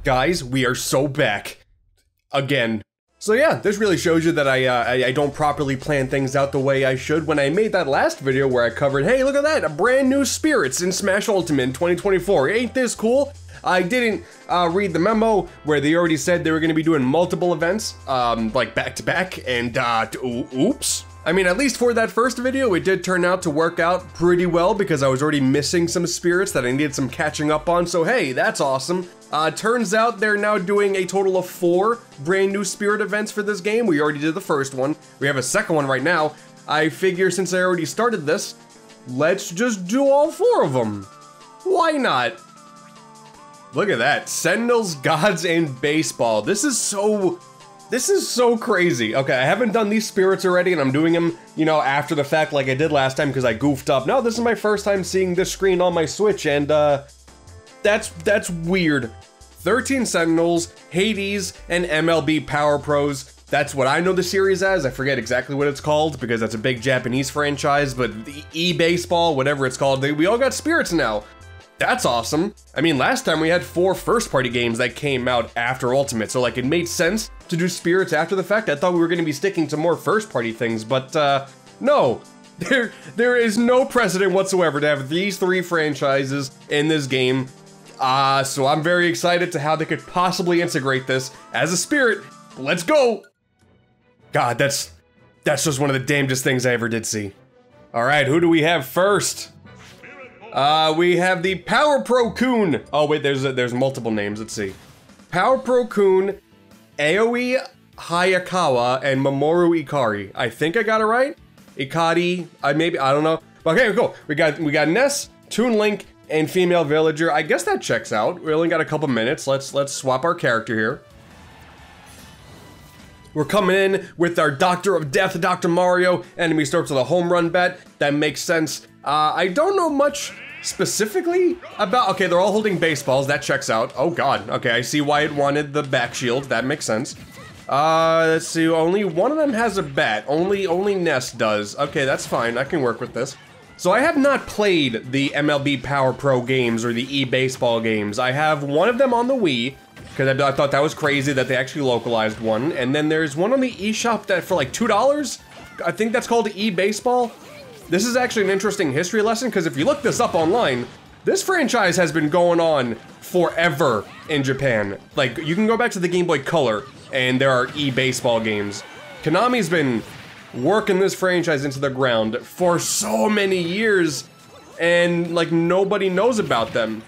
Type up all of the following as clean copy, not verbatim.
Guys, we are so back. Again. So yeah, this really shows you that I don't properly plan things out the way I should. When I made that last video where I covered, hey, look at that, a brand new spirits in Smash Ultimate in 2024. Ain't this cool? I didn't read the memo where they already said they were going to be doing multiple events, like back to back, and oops. I mean, at least for that first video, it did turn out to work out pretty well because I was already missing some spirits that I needed some catching up on, so hey, that's awesome. Turns out they're now doing a total of 4 brand new spirit events for this game. We already did the first one. We have a second one right now. I figure since I already started this, let's just do all 4 of them. Why not? Look at that, Sentinels, Gods, and Baseball. This is so crazy. Okay, I haven't done these spirits already, and I'm doing them, you know, after the fact like I did last time because I goofed up. No, this is my first time seeing this screen on my Switch, and that's weird. 13 Sentinels, Hades, and MLB Power Pros. That's what I know the series as. I forget exactly what it's called because that's a big Japanese franchise, but the eBaseball, whatever it's called, we all got spirits now. That's awesome. I mean, last time we had 4 first-party games that came out after Ultimate, so like it made sense to do spirits after the fact. I thought we were going to be sticking to more first-party things, but no. There is no precedent whatsoever to have these 3 franchises in this game. So I'm very excited to how they could possibly integrate this as a spirit. Let's go. God, that's just one of the damnedest things I ever did see. All right, who do we have first? We have the Power Pro Coon. Oh wait, there's multiple names. Let's see. Power Pro Coon, Aoi Hayakawa, and Mamoru Ikari. I think I got it right. Ikari, maybe, I don't know. Okay, cool. We got Ness, Toon Link, and Female Villager. I guess that checks out. We only got a couple minutes. Let's swap our character here. We're coming in with our Doctor of Death, Dr. Mario. Enemy starts with a home run bet. That makes sense. I don't know much specifically about, okay, they're all holding baseballs. That checks out. Oh God. Okay, I see why it wanted the back shield. That makes sense. Let's see. Only one of them has a bat. Only Ness does. Okay, that's fine. I can work with this. So I have not played the MLB Power Pro games or the eBaseball games. I have one of them on the Wii, because I thought that was crazy that they actually localized one. And then there's one on the eShop that for like $2. I think that's called eBaseball. This is actually an interesting history lesson, because if you look this up online, this franchise has been going on forever in Japan. Like, you can go back to the Game Boy Color, and there are eBaseball games. Konami's been working this franchise into the ground for so many years, and like nobody knows about them,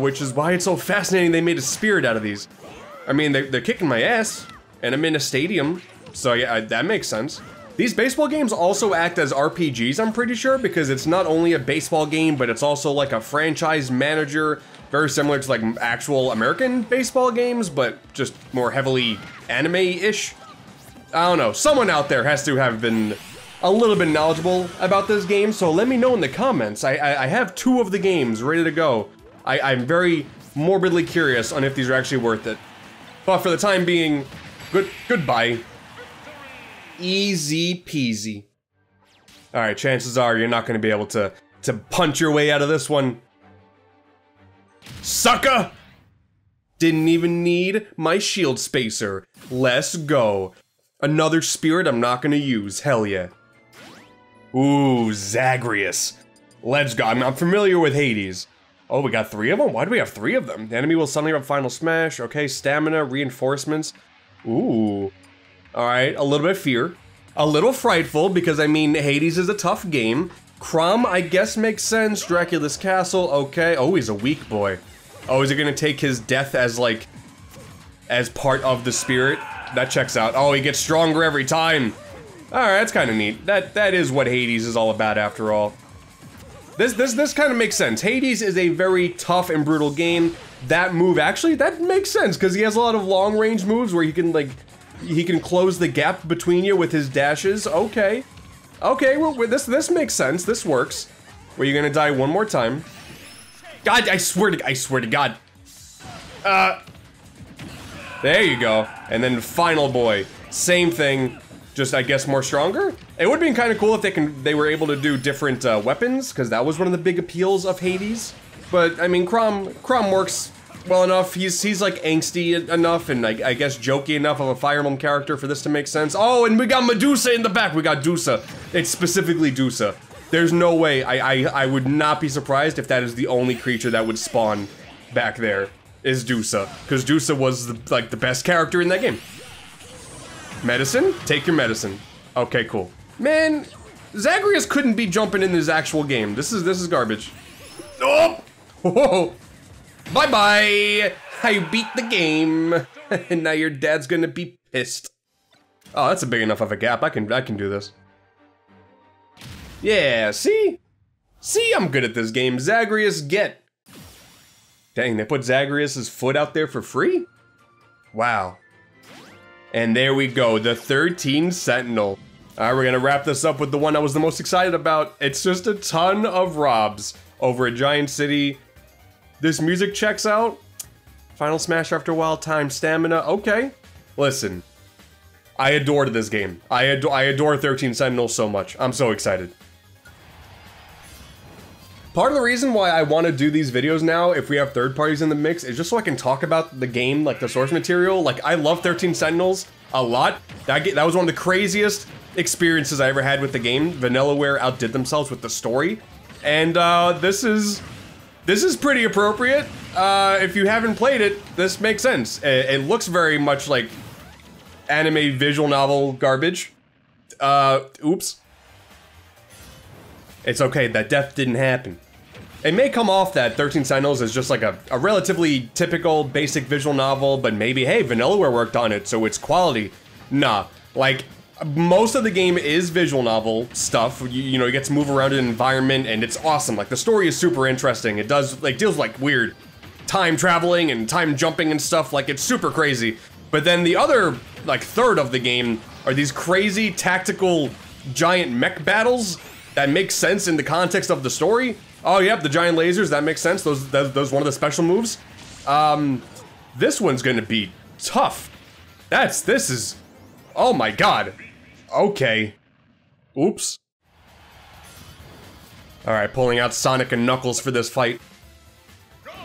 which is why it's so fascinating they made a spirit out of these. I mean, they're kicking my ass, and I'm in a stadium, so yeah, that makes sense. These baseball games also act as RPGs, I'm pretty sure, because it's not only a baseball game, but it's also like a franchise manager, very similar to like actual American baseball games, but just more heavily anime-ish. I don't know, someone out there has to have been a little bit knowledgeable about this game, so let me know in the comments. I have 2 of the games ready to go. I'm very morbidly curious on if these are actually worth it. But for the time being, goodbye. Easy peasy. All right, chances are you're not gonna be able to punch your way out of this one. Sucker! Didn't even need my shield spacer. Let's go. Another spirit I'm not gonna use, hell yeah. Ooh, Zagreus. Let's go, I'm familiar with Hades. Oh, we got 3 of them? Why do we have 3 of them? The enemy will suddenly have Final Smash. Okay, stamina, reinforcements. Ooh. Alright, a little bit of fear. A little frightful, because I mean, Hades is a tough game. Crom, I guess, makes sense. Dracula's Castle, okay. Oh, he's a weak boy. Oh, is it gonna take his death as, like, as part of the spirit? That checks out. Oh, he gets stronger every time. Alright, that's kind of neat. That is what Hades is all about, after all. This kind of makes sense. Hades is a very tough and brutal game. That move, actually, that makes sense, because he has a lot of long-range moves where he can, like, he can close the gap between you with his dashes. Okay. Okay, well, this makes sense. This works. Were you gonna die one more time? God, I swear to God. There you go. And then Final Boy. Same thing, just I guess more stronger? It would've been kind of cool if they were able to do different weapons, because that was one of the big appeals of Hades. But, I mean, Crom works well enough. He's like angsty enough and I guess jokey enough of a Fire Emblem character for this to make sense. Oh, and we got Medusa in the back. We got Dusa. It's specifically Dusa. There's no way. I would not be surprised if that is the only creature that would spawn back there is Dusa, because Dusa was like the best character in that game. Medicine? Take your medicine. Okay, cool. Man, Zagreus couldn't be jumping in this actual game. This is garbage. Oh! Whoa! Bye-bye! I beat the game. And now your dad's gonna be pissed. Oh, that's a big enough of a gap. I can do this. Yeah, see? See, I'm good at this game. Zagreus, get. Dang, they put Zagreus' foot out there for free? Wow. And there we go, the 13 Sentinel. Alright, we're gonna wrap this up with the one I was the most excited about. It's just a ton of Robs over a giant city. This music checks out. Final Smash after a while, time, stamina, okay. Listen, I adored this game. I adore 13 Sentinels so much. I'm so excited. Part of the reason why I want to do these videos now, if we have third parties in the mix, is just so I can talk about the game, like the source material. Like, I love 13 Sentinels a lot. That was one of the craziest experiences I ever had with the game. Vanillaware outdid themselves with the story. And this is pretty appropriate. If you haven't played it, this makes sense. It looks very much like anime visual novel garbage. Oops. It's okay, that death didn't happen. It may come off that 13 Sentinels is just like a relatively typical basic visual novel, but maybe, hey, Vanillaware worked on it, so it's quality. Nah, like, most of the game is visual novel stuff. You know, you get to move around an environment, and it's awesome. Like, the story is super interesting. It deals with, like, weird time traveling and time jumping and stuff. Like, it's super crazy. But then the other, like, third of the game are these crazy tactical giant mech battles that make sense in the context of the story. Oh, yep, the giant lasers, that makes sense. Those one of the special moves. This one's gonna be tough. This is, oh my god. Okay. Oops. Alright, pulling out Sonic and Knuckles for this fight.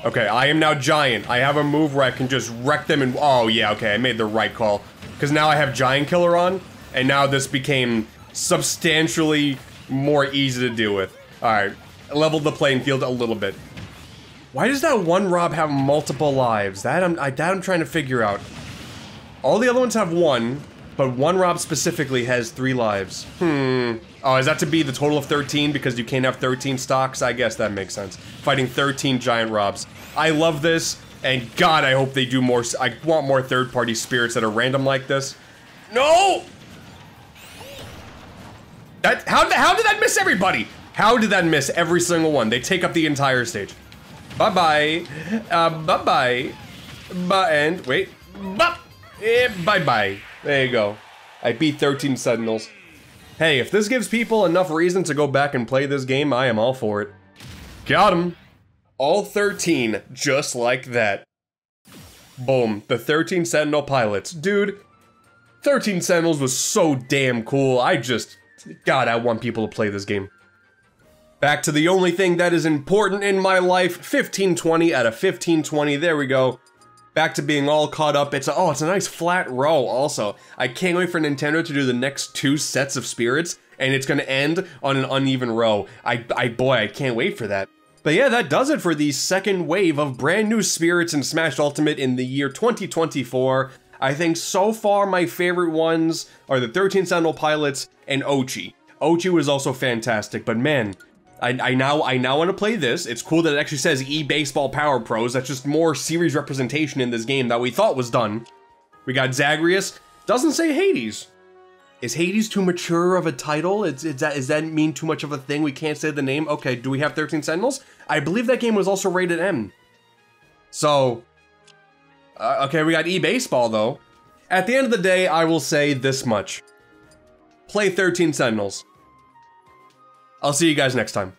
Okay, I am now giant. I have a move where I can just wreck them and, oh yeah, okay, I made the right call. Because now I have Giant Killer on, and now this became substantially more easy to deal with. Alright. Leveled the playing field a little bit. Why does that one Rob have multiple lives? That I'm trying to figure out. All the other ones have one, but one Rob specifically has 3 lives. Oh, is that to be the total of 13 because you can't have 13 stocks? I guess that makes sense. Fighting 13 giant Robs. I love this, and God, I hope they do more. I want more third-party spirits that are random like this. No! How did that miss everybody? How did that miss every single one? They take up the entire stage. Bye-bye. Bye-bye. And, wait. Bye-bye. There you go. I beat 13 Sentinels. Hey, if this gives people enough reason to go back and play this game, I am all for it. Got him. All 13, just like that. Boom. The 13 Sentinel pilots. Dude, 13 Sentinels was so damn cool. God, I want people to play this game. Back to the only thing that is important in my life, 1520 out of 1520, there we go. Back to being all caught up. It's a nice flat row also. I can't wait for Nintendo to do the next 2 sets of spirits, and it's gonna end on an uneven row. Boy, I can't wait for that. But yeah, that does it for the second wave of brand new spirits in Smash Ultimate in the year 2024. I think so far my favorite ones are the 13 Sentinel Pilots and Ochi. Ochi was also fantastic, but man, I now want to play this. It's cool that it actually says eBaseball Power Pros. That's just more series representation in this game that we thought was done. We got Zagreus. Doesn't say Hades. Is Hades too mature of a title? Does that mean too much of a thing? We can't say the name? Okay, do we have 13 Sentinels? I believe that game was also rated M. So, okay, we got eBaseball though. At the end of the day, I will say this much. Play 13 Sentinels. I'll see you guys next time.